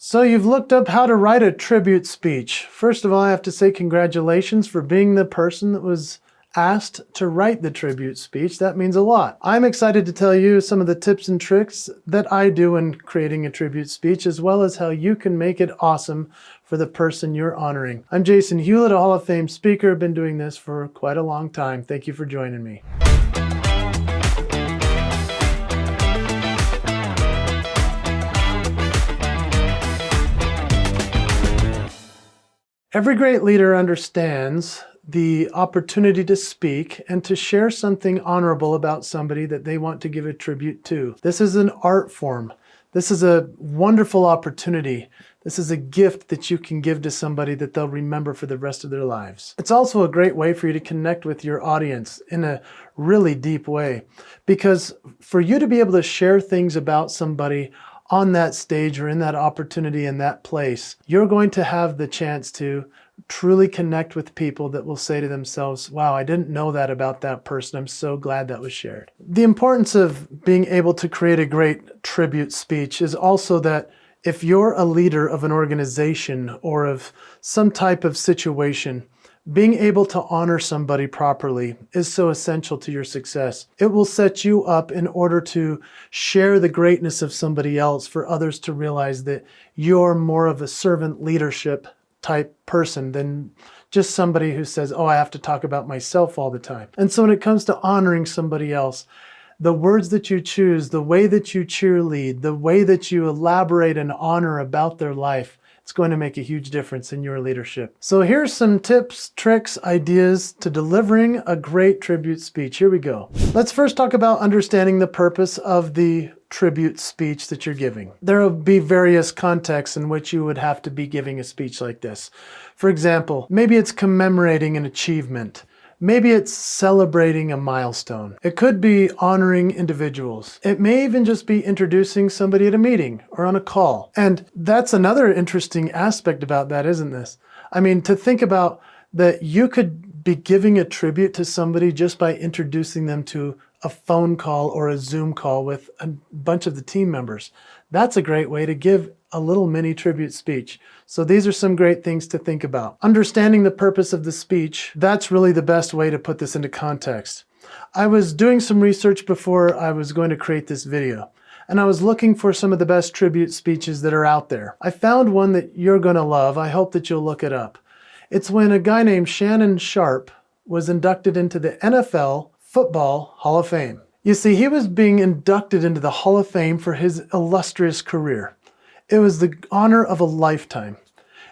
So you've looked up how to write a tribute speech. First of all, I have to say congratulations for being the person that was asked to write the tribute speech. That means a lot. I'm excited to tell you some of the tips and tricks that I do in creating a tribute speech, as well as how you can make it awesome for the person you're honoring. I'm Jason Hewlett, a Hall of Fame speaker. I've been doing this for quite a long time. Thank you for joining me. Every great leader understands the opportunity to speak and to share something honorable about somebody that they want to give a tribute to. This is an art form. This is a wonderful opportunity. This is a gift that you can give to somebody that they'll remember for the rest of their lives. It's also a great way for you to connect with your audience in a really deep way, because for you to be able to share things about somebody on that stage or in that opportunity in that place, you're going to have the chance to truly connect with people that will say to themselves, wow, I didn't know that about that person. I'm so glad that was shared. The importance of being able to create a great tribute speech is also that if you're a leader of an organization or of some type of situation, being able to honor somebody properly is so essential to your success. It will set you up in order to share the greatness of somebody else for others to realize that you're more of a servant leadership type person than just somebody who says, oh, I have to talk about myself all the time. And so when it comes to honoring somebody else, the words that you choose, the way that you cheerlead, the way that you elaborate and honor about their life, it's going to make a huge difference in your leadership. So here's some tips, tricks, ideas to delivering a great tribute speech. Here we go. Let's first talk about understanding the purpose of the tribute speech that you're giving. There will be various contexts in which you would have to be giving a speech like this. For example, maybe it's commemorating an achievement. Maybe it's celebrating a milestone. It could be honoring individuals. It may even just be introducing somebody at a meeting or on a call. And that's another interesting aspect about that, isn't this? I mean, to think about that you could be giving a tribute to somebody just by introducing them to a phone call or a Zoom call with a bunch of the team members. That's a great way to give a little mini tribute speech. So these are some great things to think about. Understanding the purpose of the speech, that's really the best way to put this into context. I was doing some research before I was going to create this video, and I was looking for some of the best tribute speeches that are out there. I found one that you're going to love. I hope that you'll look it up. It's when a guy named Shannon Sharpe was inducted into the NFL Football Hall of Fame. You see, he was being inducted into the Hall of Fame for his illustrious career. It was the honor of a lifetime.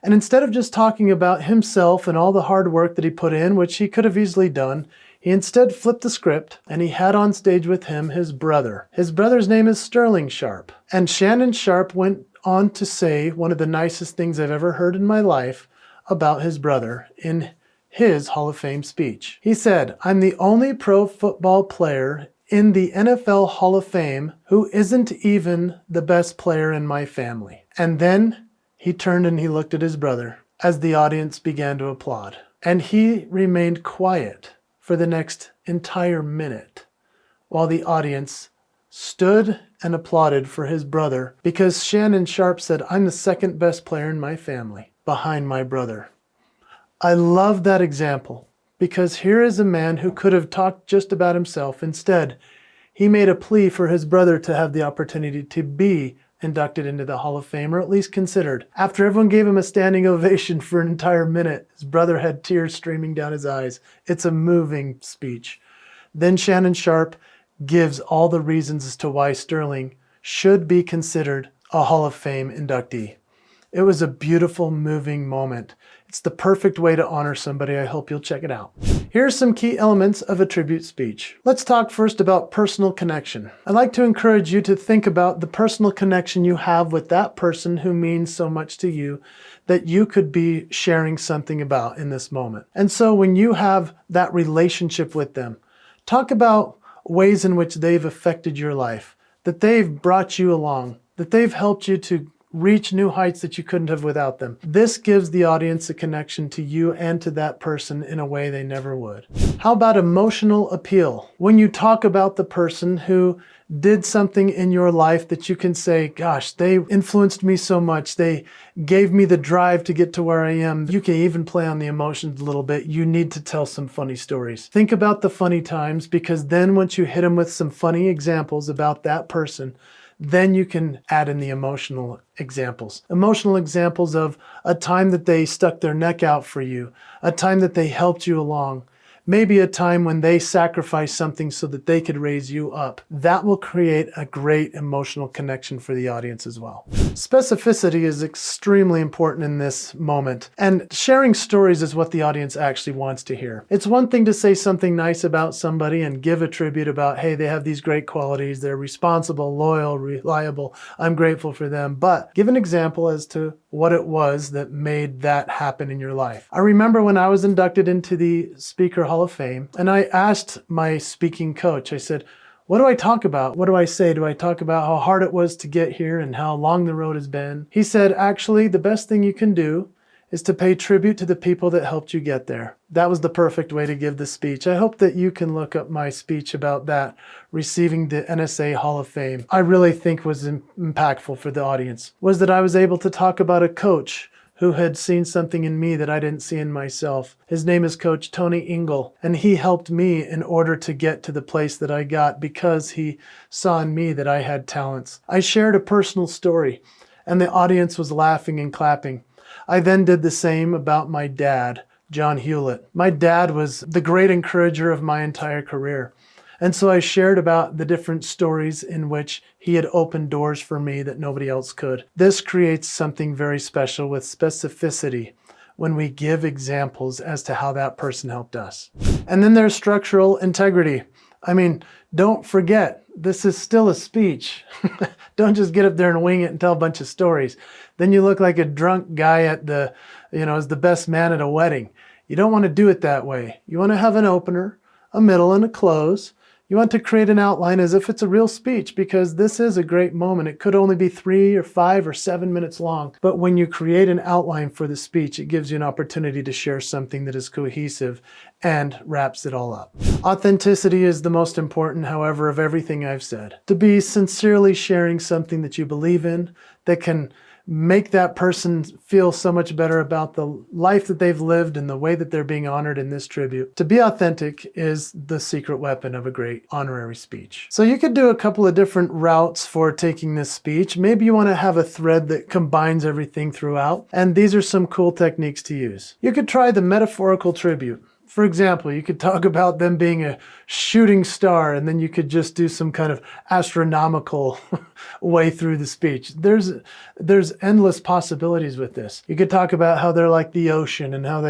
And instead of just talking about himself and all the hard work that he put in, which he could have easily done, he instead flipped the script and he had on stage with him his brother. His brother's name is Sterling Sharpe. And Shannon Sharpe went on to say one of the nicest things I've ever heard in my life about his brother in his Hall of Fame speech. He said, "I'm the only pro football player in the NFL Hall of Fame who isn't even the best player in my family." And then he turned and he looked at his brother as the audience began to applaud. And he remained quiet for the next entire minute while the audience stood and applauded for his brother, because Shannon Sharpe said, "I'm the second best player in my family behind my brother." I love that example, because here is a man who could have talked just about himself. Instead, he made a plea for his brother to have the opportunity to be inducted into the Hall of Fame, or at least considered. After everyone gave him a standing ovation for an entire minute, his brother had tears streaming down his eyes. It's a moving speech. Then Shannon Sharpe gives all the reasons as to why Sterling should be considered a Hall of Fame inductee. It was a beautiful, moving moment. It's the perfect way to honor somebody. I hope you'll check it out. Here's some key elements of a tribute speech. Let's talk first about personal connection. I'd like to encourage you to think about the personal connection you have with that person who means so much to you that you could be sharing something about in this moment. And so when you have that relationship with them, talk about ways in which they've affected your life, that they've brought you along, that they've helped you to reach new heights that you couldn't have without them. This gives the audience a connection to you and to that person in a way they never would. How about emotional appeal? When you talk about the person who did something in your life that you can say, gosh, they influenced me so much. They gave me the drive to get to where I am. You can even play on the emotions a little bit. You need to tell some funny stories. Think about the funny times, because then once you hit them with some funny examples about that person, then you can add in the emotional examples. Emotional examples of a time that they stuck their neck out for you, a time that they helped you along, maybe a time when they sacrificed something so that they could raise you up. That will create a great emotional connection for the audience as well. Specificity is extremely important in this moment, and sharing stories is what the audience actually wants to hear. It's one thing to say something nice about somebody and give a tribute about, hey, they have these great qualities, they're responsible, loyal, reliable, I'm grateful for them, but give an example as to what it was that made that happen in your life. I remember when I was inducted into the Speaker Hall of Fame, and I asked my speaking coach, I said, what do I talk about? What do I say? Do I talk about how hard it was to get here and how long the road has been? He said, actually, the best thing you can do is to pay tribute to the people that helped you get there. That was the perfect way to give the speech. I hope that you can look up my speech about that, receiving the NSA Hall of Fame. I really think was impactful for the audience, was that I was able to talk about a coach who had seen something in me that I didn't see in myself. His name is Coach Tony Ingle, and he helped me in order to get to the place that I got because he saw in me that I had talents. I shared a personal story, and the audience was laughing and clapping. I then did the same about my dad, John Hewlett. My dad was the great encourager of my entire career. And so I shared about the different stories in which he had opened doors for me that nobody else could. This creates something very special with specificity when we give examples as to how that person helped us. And then there's structural integrity. I mean, don't forget, this is still a speech. Don't just get up there and wing it and tell a bunch of stories. Then you look like a drunk guy at the, as the best man at a wedding. You don't want to do it that way. You want to have an opener, a middle, and a close. You want to create an outline as if it's a real speech, because this is a great moment. It could only be 3 or 5 or 7 minutes long. But when you create an outline for the speech, it gives you an opportunity to share something that is cohesive and wraps it all up. Authenticity is the most important, however, of everything I've said. To be sincerely sharing something that you believe in, that can make that person feel so much better about the life that they've lived and the way that they're being honored in this tribute. To be authentic is the secret weapon of a great honorary speech. So you could do a couple of different routes for taking this speech. Maybe you want to have a thread that combines everything throughout, and these are some cool techniques to use. You could try the metaphorical tribute. For example, you could talk about them being a shooting star, and then you could just do some kind of astronomical way through the speech. There's endless possibilities with this. You could talk about how they're like the ocean and how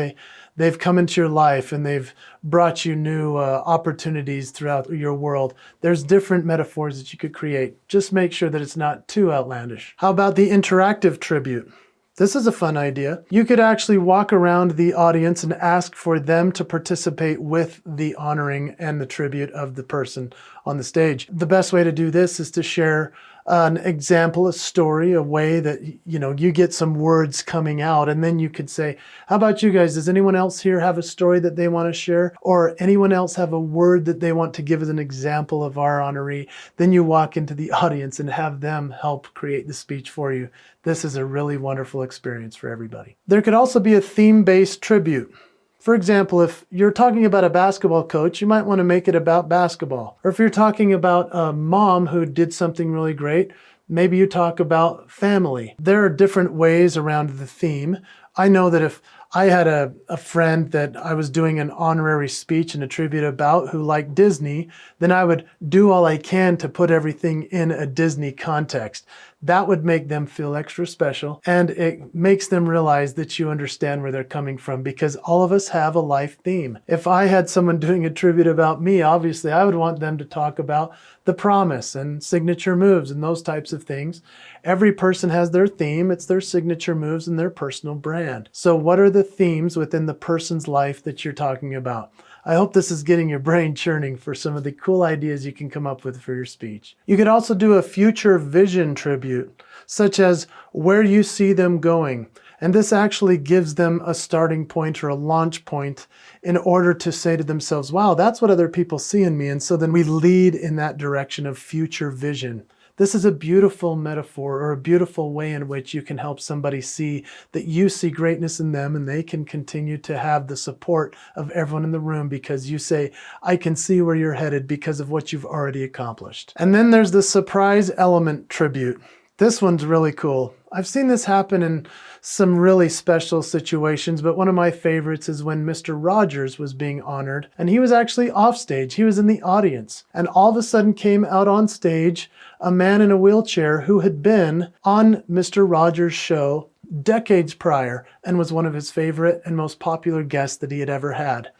they've come into your life and they've brought you new opportunities throughout your world. There's different metaphors that you could create. Just make sure that it's not too outlandish. How about the interactive tribute? This is a fun idea. You could actually walk around the audience and ask for them to participate with the honoring and the tribute of the person on the stage. The best way to do this is to share an example, a story, a way that, you get some words coming out, and then you could say, how about you guys? Does anyone else here have a story that they want to share? Or anyone else have a word that they want to give as an example of our honoree? Then you walk into the audience and have them help create the speech for you. This is a really wonderful experience for everybody. There could also be a theme-based tribute. For example, if you're talking about a basketball coach, you might want to make it about basketball. Or if you're talking about a mom who did something really great, maybe you talk about family. There are different ways around the theme. I know that if I had a friend that I was doing an honorary speech and a tribute about who liked Disney, then I would do all I can to put everything in a Disney context. That would make them feel extra special, and it makes them realize that you understand where they're coming from, because all of us have a life theme. If I had someone doing a tribute about me, obviously I would want them to talk about the promise and signature moves and those types of things. Every person has their theme. It's their signature moves and their personal brand. So what are the themes within the person's life that you're talking about? I hope this is getting your brain churning for some of the cool ideas you can come up with for your speech. You could also do a future vision tribute. such as where you see them going. And this actually gives them a starting point or a launch point in order to say to themselves, wow, that's what other people see in me. And so then we lead in that direction of future vision. This is a beautiful metaphor, or a beautiful way in which you can help somebody see that you see greatness in them, and they can continue to have the support of everyone in the room because you say, I can see where you're headed because of what you've already accomplished. And then there's the surprise element tribute. This one's really cool. I've seen this happen in some really special situations, but one of my favorites is when Mr. Rogers was being honored, and he was actually off stage. He was in the audience, and all of a sudden came out on stage a man in a wheelchair who had been on Mr. Rogers' show decades prior and was one of his favorite and most popular guests that he had ever had.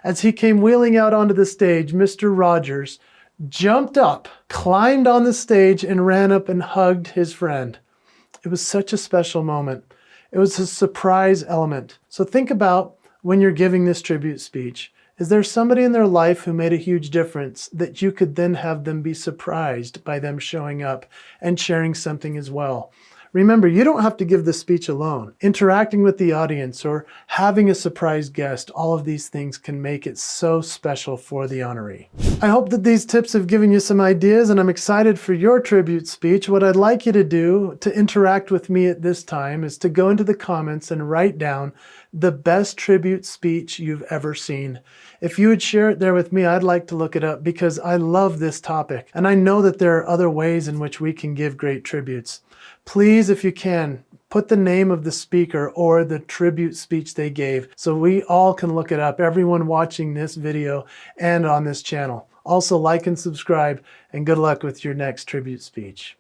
As he came wheeling out onto the stage, Mr. Rogers jumped up, climbed on the stage, and ran up and hugged his friend. It was such a special moment. It was a surprise element. So think about when you're giving this tribute speech. Is there somebody in their life who made a huge difference that you could then have them be surprised by them showing up and sharing something as well? Remember, you don't have to give the speech alone. Interacting with the audience or having a surprise guest, all of these things can make it so special for the honoree. I hope that these tips have given you some ideas, and I'm excited for your tribute speech. What I'd like you to do to interact with me at this time is to go into the comments and write down the best tribute speech you've ever seen. If you would share it there with me, I'd like to look it up because I love this topic, and I know that there are other ways in which we can give great tributes. Please, if you can, put the name of the speaker or the tribute speech they gave so we all can look it up, everyone watching this video and on this channel. Also, like and subscribe, and good luck with your next tribute speech.